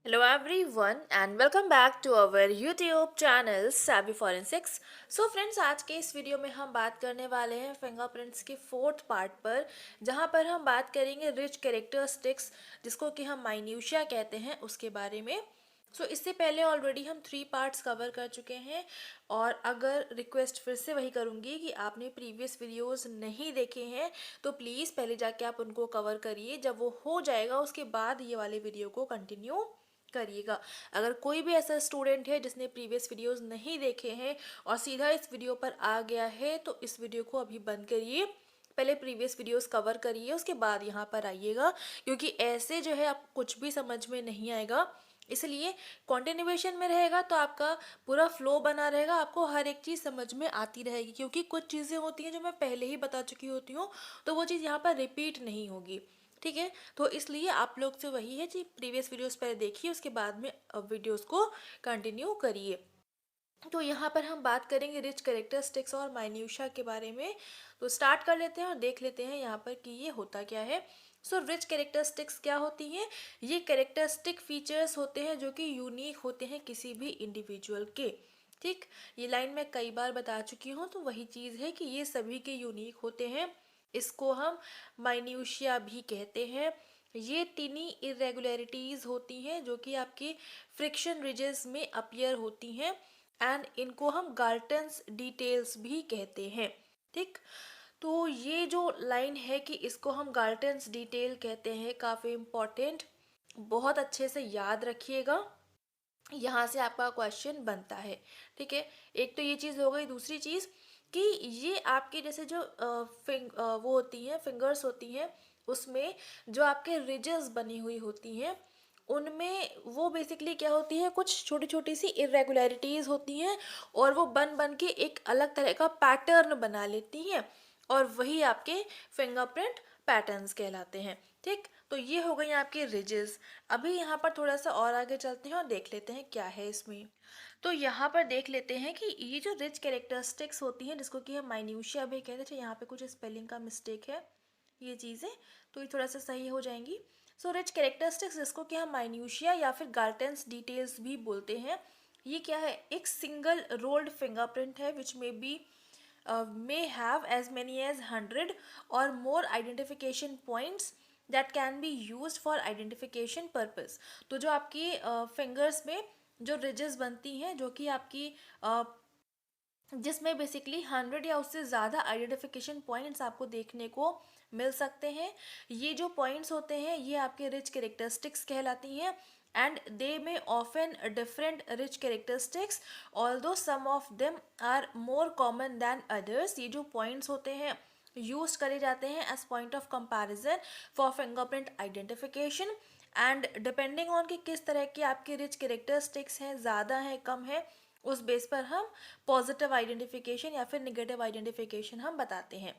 Hello everyone and welcome back to our YouTube channel Savvy Forensics। So friends, आज के इस video में हम बात करने वाले हैं फिंगरप्रिंट्स के फोर्थ पार्ट पर, जहां पर हम बात करेंगे रिच कैरेक्टरिस्टिक्स, जिसको कि हम माइन्यूशिया कहते हैं, उसके बारे में। इससे पहले ऑलरेडी हम 3 पार्ट्स कवर कर चुके हैं, और अगर रिक्वेस्ट फिर से वही करूँगी कि आपने प्रीवियस वीडियोस नहीं देखे हैं तो प्लीज़ पहले जाके आप उनको कवर करिए। जब वो हो जाएगा उसके बाद ये वाले वीडियो को कंटिन्यू करिएगा। अगर कोई भी ऐसा स्टूडेंट है जिसने प्रीवियस वीडियोस नहीं देखे हैं और सीधा इस वीडियो पर आ गया है, तो इस वीडियो को अभी बंद करिए, पहले प्रीवियस वीडियोस कवर करिए, उसके बाद यहाँ पर आइएगा, क्योंकि ऐसे जो है आप कुछ भी समझ में नहीं आएगा। इसलिए कंटिन्यूएशन में रहेगा तो आपका पूरा फ्लो बना रहेगा, आपको हर एक चीज़ समझ में आती रहेगी, क्योंकि कुछ चीज़ें होती हैं जो मैं पहले ही बता चुकी होती हूँ, तो वो चीज़ यहाँ पर रिपीट नहीं होगी। ठीक है, तो इसलिए आप लोग से वही है कि प्रीवियस वीडियोस पहले देखिए, उसके बाद में वीडियोस को कंटिन्यू करिए। तो यहाँ पर हम बात करेंगे रिच कैरेक्टरिस्टिक्स और माइन्यूशिया के बारे में। तो स्टार्ट कर लेते हैं और देख लेते हैं यहाँ पर कि ये होता क्या है। रिच कैरेक्टरिस्टिक्स क्या होती हैं? ये कैरेक्टरिस्टिक फीचर्स होते हैं जो कि यूनिक होते हैं किसी भी इंडिविजुअल के। ठीक, ये लाइन मैं कई बार बता चुकी हूँ, तो वही चीज़ है कि ये सभी के यूनिक होते हैं। इसको हम माइन्यूशिया भी कहते हैं। ये टिनी इरेगुलरिटीज़ होती हैं जो कि आपके फ्रिक्शन रिजेस में अपीयर होती हैं, एंड इनको हम गाल्टन्स डिटेल्स भी कहते हैं। ठीक, तो ये जो लाइन है कि इसको हम गाल्टन्स डिटेल कहते हैं, काफ़ी इम्पॉर्टेंट, बहुत अच्छे से याद रखिएगा, यहाँ से आपका क्वेश्चन बनता है। ठीक है, एक तो ये चीज़ हो गई। दूसरी चीज़ कि ये आपके जैसे जो वो होती हैं, फिंगर्स होती हैं, उसमें जो आपके रिजेस बनी हुई होती हैं, उनमें वो बेसिकली क्या होती है, कुछ छोटी छोटी सी इरेगुलरिटीज़ होती हैं, और वो बन बन के एक अलग तरह का पैटर्न बना लेती हैं, और वही आपके फिंगरप्रिंट पैटर्न्स कहलाते हैं। ठीक, तो ये हो गई आपकी रिजेस। अभी यहाँ पर थोड़ा सा और आगे चलते हैं और देख लेते हैं क्या है इसमें। तो यहाँ पर देख लेते हैं कि ये जो रिच कैरेक्टरिस्टिक्स होती हैं, जिसको कि हम माइन्यूशिया भी कहते हैं, यहाँ पे कुछ स्पेलिंग का मिस्टेक है, ये चीज़ें तो ये थोड़ा सा सही हो जाएंगी। रिच कैरेक्टरिस्टिक्स, जिसको कि हम माइन्यूशिया या फिर गाल्टन्स डिटेल्स भी बोलते हैं, ये क्या है? एक सिंगल रोल्ड फिंगरप्रिंट है विच may have as many as 100 or more identification points that can be used for identification purpose। तो जो आपकी फिंगर्स में जो रिजेस बनती हैं, जो कि आपकी जिसमें बेसिकली 100 या उससे ज़्यादा आइडेंटिफिकेशन पॉइंट्स आपको देखने को मिल सकते हैं, ये जो पॉइंट्स होते हैं ये आपके रिच कैरेक्टरिस्टिक्स कहलाती हैं। And they may often different ridge characteristics, although some of them are more common than others. ये जो पॉइंट्स होते हैं यूज करे जाते हैं as point of comparison for fingerprint identification, and depending on कि किस तरह की आपके रिच कैरेक्टरिस्टिक्स हैं, ज़्यादा हैं कम है, उस बेस पर हम पॉजिटिव आइडेंटिफिकेशन या फिर निगेटिव आइडेंटिफिकेशन हम बताते हैं।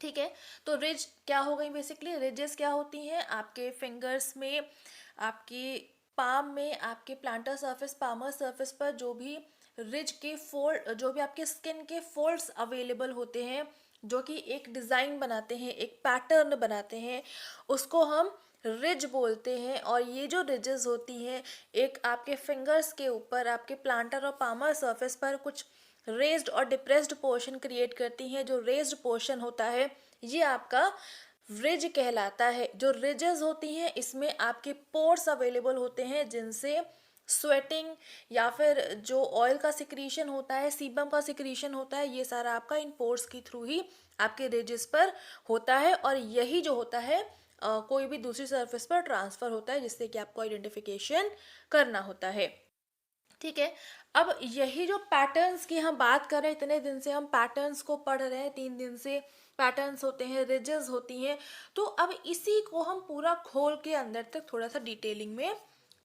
ठीक है, तो रिज क्या हो गई? बेसिकली रिजेस क्या होती हैं? आपके फिंगर्स में, आपके पाम में, आपके प्लांटर सरफेस, पामर सरफेस पर जो भी रिज के फोल्ड, जो भी आपके स्किन के फोल्ड्स अवेलेबल होते हैं, जो कि एक डिज़ाइन बनाते हैं, एक पैटर्न बनाते हैं, उसको हम रिज बोलते हैं। और ये जो रिजेस होती हैं, एक आपके फिंगर्स के ऊपर, आपके प्लांटर और पामर सरफेस पर कुछ रेज्ड और डिप्रेस्ड पोर्शन क्रिएट करती हैं। जो रेज्ड पोर्शन होता है ये आपका रिज कहलाता है। जो रिजेस होती हैं इसमें आपके पोर्स अवेलेबल होते हैं, जिनसे स्वेटिंग या फिर जो ऑयल का सिक्रीशन होता है, सीबम का सिक्रीशन होता है, ये सारा आपका इन पोर्स के थ्रू ही आपके रिजेस पर होता है, और यही जो होता है कोई भी दूसरी सरफेस पर ट्रांसफ़र होता है, जिससे कि आपको आइडेंटिफिकेशन करना होता है। ठीक है, अब यही जो पैटर्न्स की हम बात कर रहे हैं, इतने दिन से हम पैटर्न्स को पढ़ रहे हैं, 3 दिन से पैटर्न्स होते हैं, रिजेस होती हैं, तो अब इसी को हम पूरा खोल के अंदर तक थोड़ा सा डिटेलिंग में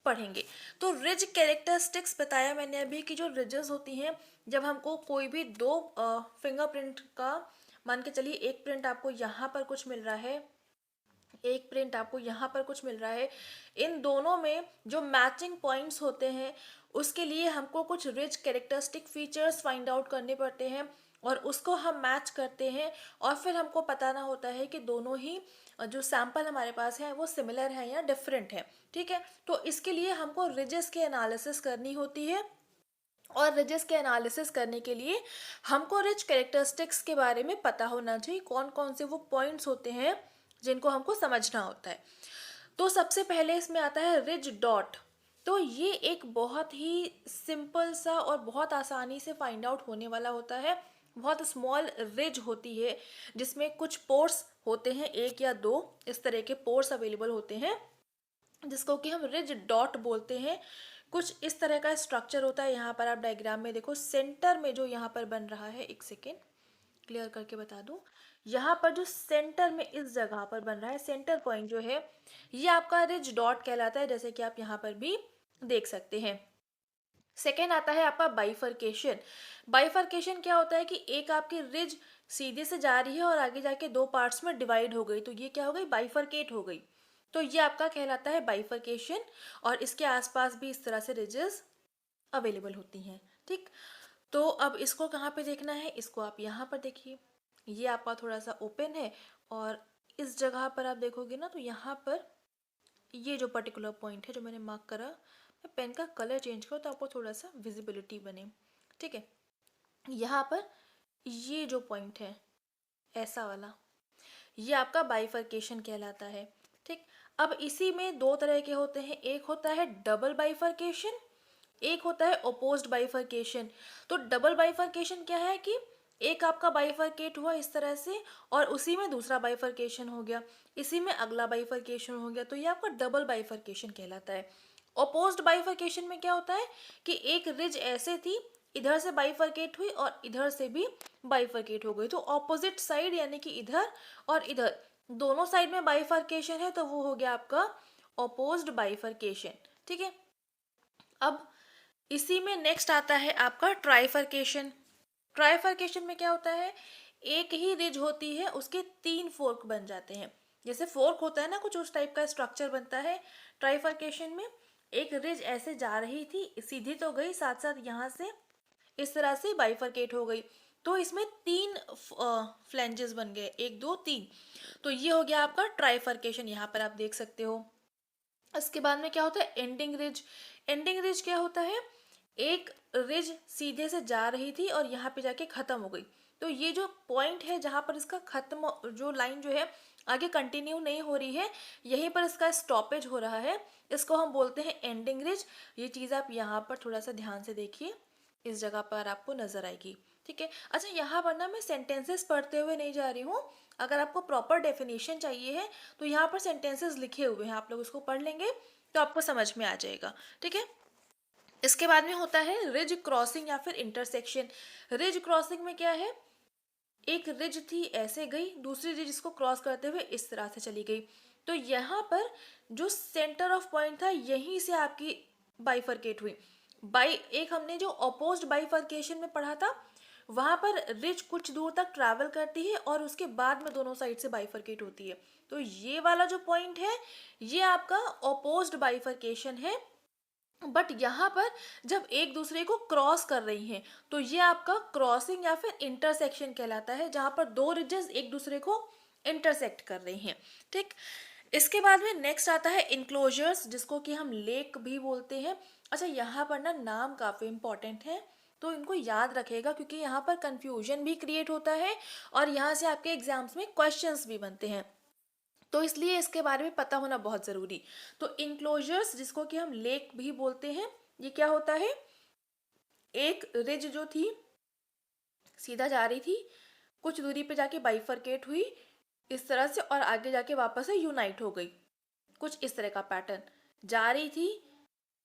पढ़ेंगे। तो रिज कैरेक्टरिस्टिक्स बताया मैंने अभी कि जो रिजेस होती हैं, जब हमको कोई भी दो फिंगरप्रिंट का, मान के चलिए एक प्रिंट आपको यहाँ पर कुछ मिल रहा है, एक प्रिंट आपको यहाँ पर कुछ मिल रहा है, इन दोनों में जो मैचिंग पॉइंट्स होते हैं उसके लिए हमको कुछ rich characteristic features find out करने पड़ते हैं, और उसको हम मैच करते हैं, और फिर हमको बताना होता है कि दोनों ही जो सैंपल हमारे पास है वो सिमिलर है या डिफरेंट है, ठीक है। तो इसके लिए हमको रिजेस की एनालिसिस करनी होती है, और रिजेस के एनालिसिस करने के लिए हमको रिज कैरेक्टरिस्टिक्स के बारे में पता होना चाहिए, कौन कौन से वो पॉइंट्स होते हैं जिनको हमको समझना होता है। तो सबसे पहले इसमें आता है रिज डॉट। तो ये एक बहुत ही सिंपल सा और बहुत आसानी से फाइंड आउट होने वाला होता है। बहुत स्मॉल रिज होती है जिसमें कुछ पोर्स होते हैं, एक या दो इस तरह के पोर्स अवेलेबल होते हैं, जिसको कि हम रिज डॉट बोलते हैं। कुछ इस तरह का स्ट्रक्चर होता है। यहाँ पर आप डायग्राम में देखो, सेंटर में जो यहाँ पर बन रहा है, एक सेकेंड क्लियर करके बता दूं, यहाँ पर जो सेंटर में इस जगह पर बन रहा है, सेंटर पॉइंट जो है, ये आपका रिज डॉट कहलाता है, जैसे कि आप यहाँ पर भी देख सकते हैं। सेकेंड आता है आपका बाइफर्केशन। बाइफर्केशन क्या होता है कि एक आपकी रिज सीधे से जा रही है और आगे जाके दो पार्ट्स में डिवाइड हो गई, तो ये क्या हो गई, बाइफर्केट हो गई। तो ये आपका कहलाता है बाइफर्केशन, और इसके आसपास भी इस तरह से रिजेस अवेलेबल होती हैं, ठीक। तो अब इसको कहाँ पे देखना है, इसको आप यहाँ पर देखिए, ये आपका थोड़ा सा ओपन है, और इस जगह पर आप देखोगे ना, तो यहाँ पर ये जो पर्टिकुलर पॉइंट है जो मैंने मार्क करा, मैं पेन का कलर चेंज करूँ तो आपको थोड़ा सा विजिबिलिटी बने, ठीक है। यहाँ पर ये जो पॉइंट है ऐसा वाला, ये आपका बाइफर्केशन कहलाता है, ठीक। अब इसी में दो तरह के होते हैं, एक होता है डबल बाइफर्केशन, एक होता है ओपोज्ड बाइफर्केशन। तो डबल बाइफर्केशन क्या है कि एक आपका बाइफर्केट हुआ इस तरह से, और उसी में दूसरा बाइफर्केशन हो गया, इसी में अगला बाइफर्केशन हो गया, तो ये आपका डबल बाइफर्केशन कहलाता है। ओपोज्ड बाइफर्केशन में क्या होता है कि एक रिज ऐसे थी, इधर से बाइफर्केट हुई और इधर से भी बाइफर्केट हो गई, तो ऑपोजिट साइड यानी कि इधर और इधर दोनों साइड में बाइफर्केशन है, तो वो हो गया आपका ओपोज्ड बाइफर्केशन, ठीक है। अब इसी में नेक्स्ट आता है आपका ट्राइफर्केशन। ट्राइफर्केशन में क्या होता है, एक ही रिज होती है, उसके तीन फोर्क बन जाते हैं, जैसे फोर्क होता है ना, कुछ उस टाइप का स्ट्रक्चर बनता है। ट्राइफर्केशन में एक रिज ऐसे जा रही थी, सीधी तो गई, साथ साथ यहाँ से इस तरह से बाइफर्केट हो गई, तो इसमें तीन फ्लैंजेस बन गए, एक दो तीन, तो ये हो गया आपका ट्राइफर्केशन, यहाँ पर आप देख सकते हो। इसके बाद में क्या होता है, एंडिंग रिज। एंडिंग रिज क्या होता है, एक रिज सीधे से जा रही थी और यहाँ पे जाके खत्म हो गई, तो ये जो पॉइंट है जहाँ पर इसका खत्म, जो लाइन जो है आगे कंटिन्यू नहीं हो रही है, यहीं पर इसका स्टॉपेज हो रहा है, इसको हम बोलते हैं एंडिंग रिज। ये चीज़ आप यहाँ पर थोड़ा सा ध्यान से देखिए, इस जगह पर आपको नजर आएगी, ठीक है। अच्छा, यहाँ पर ना मैं सेंटेंसेस पढ़ते हुए नहीं जा रही हूँ, अगर आपको प्रॉपर डेफिनेशन चाहिए है तो यहाँ पर सेंटेंसेस लिखे हुए हैं, आप लोग उसको पढ़ लेंगे तो आपको समझ में आ जाएगा, ठीक है। इसके बाद में होता है रिज क्रॉसिंग या फिर इंटरसेक्शन। रिज क्रॉसिंग में क्या है, एक रिज थी ऐसे गई, दूसरी रिज इसको क्रॉस करते हुए इस तरह से चली गई, तो यहाँ पर जो सेंटर ऑफ पॉइंट था यहीं से आपकी बाइफर्केट हुई। एक हमने जो अपोज्ड बाइफर्केशन में पढ़ा था, वहां पर रिज कुछ दूर तक ट्रैवल करती है और उसके बाद में दोनों साइड से बाइफर्केट होती है, तो ये वाला जो पॉइंट है ये आपका अपोज्ड बाइफर्केशन है। बट यहाँ पर जब एक दूसरे को क्रॉस कर रही हैं तो ये आपका क्रॉसिंग या फिर इंटरसेक्शन कहलाता है, जहाँ पर दो रिजेस एक दूसरे को इंटरसेक्ट कर रही हैं, ठीक। इसके बाद में नेक्स्ट आता है इंक्लोजर्स, जिसको कि हम लेक भी बोलते हैं। अच्छा, यहाँ पर ना नाम काफ़ी इंपॉर्टेंट है, तो इनको याद रखेगा क्योंकि यहाँ पर कंफ्यूजन भी क्रिएट होता है और यहाँ से आपके एग्जाम्स में क्वेश्चंस भी बनते हैं, तो इसलिए इसके बारे में पता होना बहुत ज़रूरी। तो इंक्लोजर्स, जिसको कि हम लेक भी बोलते हैं, ये क्या होता है, एक रिज जो थी सीधा जा रही थी, कुछ दूरी पे जाके बाइफर्केट हुई इस तरह से और आगे जाके वापस से यूनाइट हो गई, कुछ इस तरह का पैटर्न, जा रही थी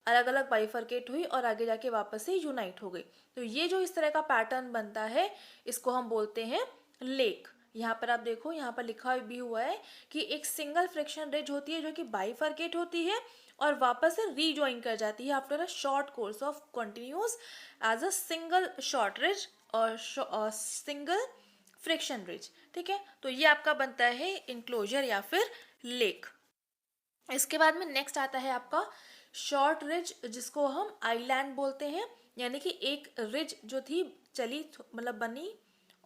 अलग अलग बाइफर्केट हुई और आगे जाके वापस से यूनाइट हो गई, तो ये जो इस तरह का पैटर्न बनता है इसको हम बोलते हैं लेक। यहाँ पर आप देखो, यहाँ पर लिखा भी हुआ है कि एक सिंगल फ्रिक्शन रिज होती है जो कि बाइफर्केट होती है और वापस से रीजॉइन कर जाती है after a short course of continuous as a single short ridge और सिंगल फ्रिक्शन रिज, ठीक है। तो ये आपका बनता है इंक्लोजर या फिर लेक। इसके बाद में नेक्स्ट आता है आपका शॉर्ट रिज, जिसको हम आइलैंड बोलते हैं, यानी कि एक रिज जो थी चली, मतलब बनी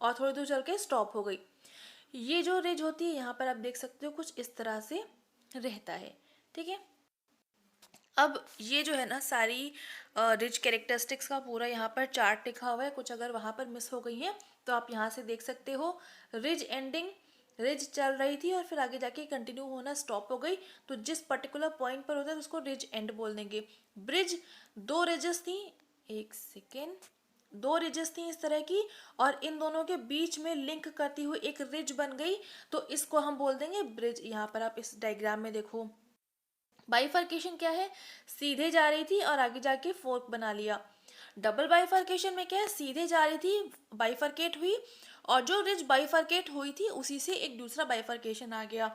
और थोड़ी दूर चल के स्टॉप हो गई, ये जो रिज होती है यहाँ पर आप देख सकते हो कुछ इस तरह से रहता है। ठीक है, अब ये जो है ना सारी रिच कैरेक्टरिस्टिक्स का पूरा यहाँ पर चार्ट लिखा हुआ है। कुछ अगर वहाँ पर मिस हो गई है तो आप यहाँ से देख सकते हो। रिज एंडिंग, रिज चल रही थी और फिर आगे जाके कंटिन्यू होना स्टॉप हो गई, तो जिस पर्टिकुलर पॉइंट पर होता है उसको रिज एंड बोल देंगे। ब्रिज, दो रिजेस थी, एक सेकेंड, दो रिजेस थी इस तरह की, और इन दोनों के बीच में लिंक करती हुई एक रिज बन गई, तो इसको हम बोल देंगे ब्रिज। यहाँ पर आप इस डायग्राम में देखो, बाइफर्केशन क्या है, सीधे जा रही थी और आगे जाके फोर्क बना लिया। डबल बाइफर्केशन में क्या है, सीधे जा रही थी, बाइफर्केट हुई, और जो रिज बाइफर्केट हुई थी उसी से एक दूसरा बाइफर्केशन आ गया,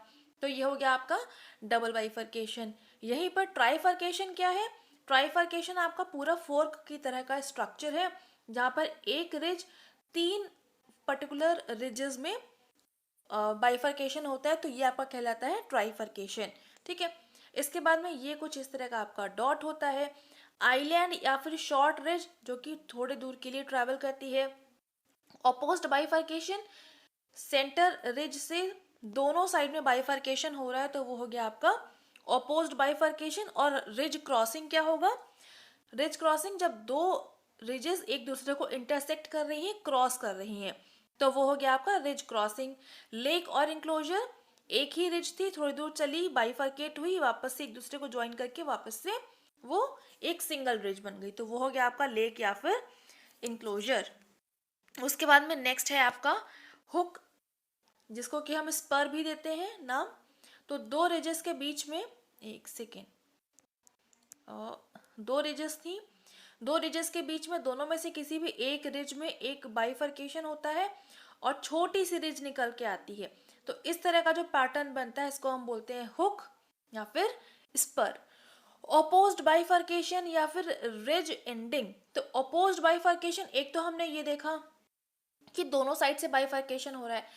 तो ये हो गया आपका डबल बाइफर्केशन। यहीं पर ट्राइफर्केशन क्या है, ट्राइफर्केशन आपका पूरा फोर्क की तरह का स्ट्रक्चर है, जहाँ पर एक रिज तीन पर्टिकुलर रिजेस में बाइफर्केशन होता है, तो ये आपका कहलाता है ट्राइफर्केशन। ठीक है, इसके बाद में ये कुछ इस तरह का आपका डॉट होता है। आइलैंड या फिर शॉर्ट रिज जो कि थोड़े दूर के लिए ट्रैवल करती है। अपोज्ड बाइफर्केशन, सेंटर रिज से दोनों साइड में बाइफर्केशन हो रहा है, तो वो हो गया आपका अपोज्ड बाइफर्केशन। और रिज क्रॉसिंग क्या होगा, रिज क्रॉसिंग जब दो रिजेस एक दूसरे को इंटरसेक्ट कर रही हैं, क्रॉस कर रही हैं, तो वो हो गया आपका रिज क्रॉसिंग। लेक और इंक्लोजर, एक ही रिज थी, थोड़ी दूर चली, बाइफर्केट हुई, वापस से एक दूसरे को ज्वाइन करके वापस से वो एक सिंगल रिज बन गई, तो वो हो गया आपका लेक या फिर इंक्लोजर। उसके बाद में नेक्स्ट है आपका हुक, जिसको कि हम स्पर भी देते हैं नाम। तो दो रिजेस के बीच में, एक सेकेंड, दो रिजेस थी, दो रिजेस के बीच में दोनों में से किसी भी एक रिज में एक बाइफर्केशन होता है और छोटी सी रिज निकल के आती है, तो इस तरह का जो पैटर्न बनता है इसको हम बोलते हैं हुक या फिर स्पर। ओपोज्ड बाइफर्केशन या फिर रिज एंडिंग, तो ओपोज्ड बाइफर्केशन एक तो हमने ये देखा कि दोनों साइड से बाइफर्केशन हो रहा है,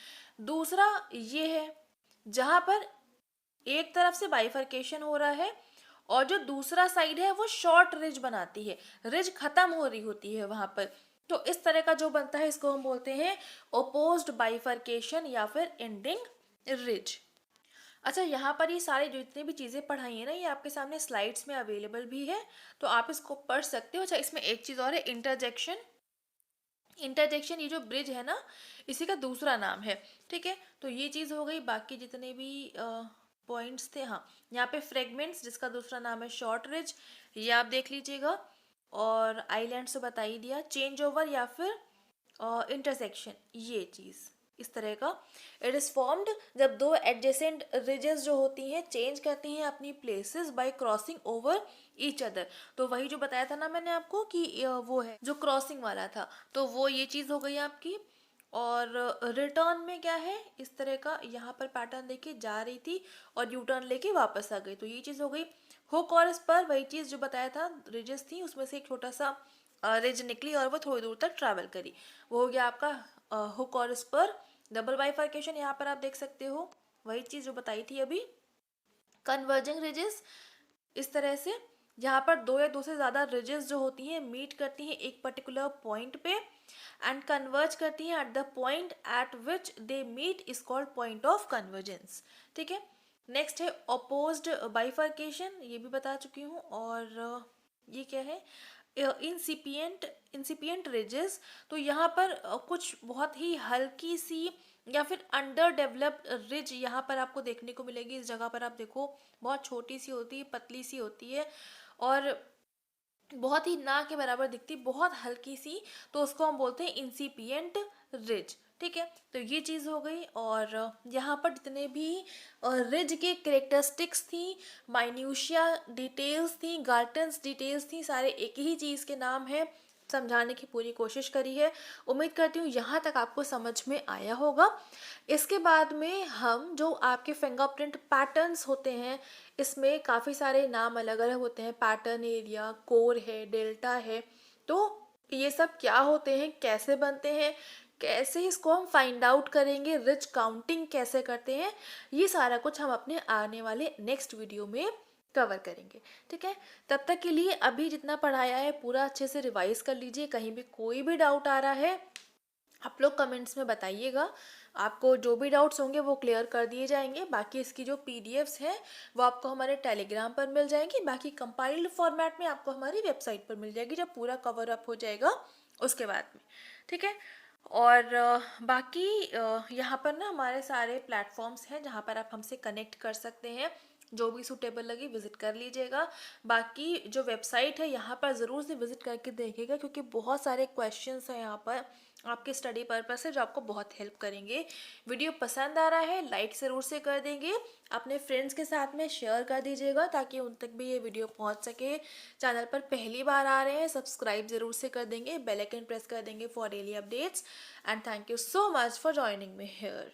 दूसरा ये है जहां पर एक तरफ से बाइफर्केशन हो रहा है और जो दूसरा साइड है वो शॉर्ट रिज बनाती है, रिज खत्म हो रही होती है वहां पर, तो इस तरह का जो बनता है इसको हम बोलते हैं ओपोज्ड बाइफर्केशन या फिर एंडिंग रिज। अच्छा, यहाँ पर ये सारे जो जितनी भी चीज़ें पढ़ाई है ना, ये आपके सामने स्लाइड्स में अवेलेबल भी है, तो आप इसको पढ़ सकते हो। अच्छा, इसमें एक चीज़ और है, इंटरजेक्शन। इंटरजेक्शन ये जो ब्रिज है ना, इसी का दूसरा नाम है। ठीक है, तो ये चीज़ हो गई। बाकी जितने भी पॉइंट्स थे, हाँ, यहाँ पे फ्रेगमेंट्स जिसका दूसरा नाम है शॉर्ट रिज, ये आप देख लीजिएगा। और आइलैंड से बता ही दिया। चेंज ओवर या फिर इंटरसेक्शन, ये चीज़ इस तरह का। इट इज़ फॉर्म्ड जब दो एडजेसेंट रिजेस जो होती हैं चेंज करती हैं अपनी places bye crossing over each other, तो वही जो बताया था ना मैंने आपको कि वो है जो क्रॉसिंग वाला था, तो वो ये चीज़ हो गई आपकी। और रिटर्न में क्या है, इस तरह का यहाँ पर पैटर्न देखिए, जा रही थी और यू टर्न लेके वापस आ गई, तो ये चीज़ हो गई। हुक और स्पर, वही चीज़ जो बताया था, रिजेस थी उसमें से एक छोटा सा रिज निकली और वो थोड़ी दूर तक ट्रैवल करी, वो हो गया आपका हुक और स्पर। डबल बाइफर्केशन यहाँ पर आप देख सकते हो, वही चीज़ जो बताई थी अभी। कन्वर्जिंग रिजेस, इस तरह से जहाँ पर दो या दो से ज़्यादा रिजेस जो होती हैं मीट करती हैं एक पर्टिकुलर पॉइंट पे एंड कन्वर्ज करती हैं at the point at which they meet is called point of convergence. ठीक है, नेक्स्ट है अपोज्ड बाइफर्केशन, ये भी बता चुकी हूँ। और ये क्या है, इंसिपिएंट रिजेस, तो यहाँ पर कुछ बहुत ही हल्की सी या फिर अंडर डेवलप्ड रिज यहाँ पर आपको देखने को मिलेगी। इस जगह पर आप देखो, बहुत छोटी सी होती है, पतली सी होती है और बहुत ही ना के बराबर दिखती, बहुत हल्की सी, तो उसको हम बोलते हैं इंसिपिएंट रिज। ठीक है, तो ये चीज़ हो गई। और यहाँ पर जितने भी रिज के करेक्टरिस्टिक्स थी, माइन्यूशिया डिटेल्स थी, गार्टन्स डिटेल्स थी, सारे एक ही चीज़ के नाम हैं। समझाने की पूरी कोशिश करी है, उम्मीद करती हूँ यहाँ तक आपको समझ में आया होगा। इसके बाद में हम जो आपके फिंगरप्रिंट पैटर्न्स होते हैं, इसमें काफ़ी सारे नाम अलग अलग होते हैं, पैटर्न एरिया, कोर है, डेल्टा है, तो ये सब क्या होते हैं, कैसे बनते हैं, कैसे इसको हम फाइंड आउट करेंगे, रिच काउंटिंग कैसे करते हैं, ये सारा कुछ हम अपने आने वाले नेक्स्ट वीडियो में कवर करेंगे। ठीक है, तब तक के लिए अभी जितना पढ़ाया है पूरा अच्छे से रिवाइज कर लीजिए। कहीं भी कोई भी डाउट आ रहा है आप लोग कमेंट्स में बताइएगा, आपको जो भी डाउट्स होंगे वो क्लियर कर दिए जाएंगे। बाकी इसकी जो पीडीएफ्स हैं वो आपको हमारे टेलीग्राम पर मिल जाएंगी, बाकी कंपाइल्ड फॉर्मेट में आपको हमारी वेबसाइट पर मिल जाएगी जब पूरा कवर अप हो जाएगा उसके बाद में, ठीक है। और बाकी यहाँ पर ना हमारे सारे प्लेटफॉर्म्स हैं जहाँ पर आप हमसे कनेक्ट कर सकते हैं, जो भी सूटेबल लगे विजिट कर लीजिएगा। बाकी जो वेबसाइट है यहाँ पर ज़रूर से विजिट करके देखिएगा, क्योंकि बहुत सारे क्वेश्चंस हैं यहाँ पर आपके स्टडी पर्पस से जो आपको बहुत हेल्प करेंगे। वीडियो पसंद आ रहा है लाइक ज़रूर से कर देंगे, अपने फ्रेंड्स के साथ में शेयर कर दीजिएगा ताकि उन तक भी ये वीडियो पहुंच सके। चैनल पर पहली बार आ रहे हैं सब्सक्राइब ज़रूर से कर देंगे, बेल आइकन प्रेस कर देंगे for daily updates. And thank you so much for joining me here.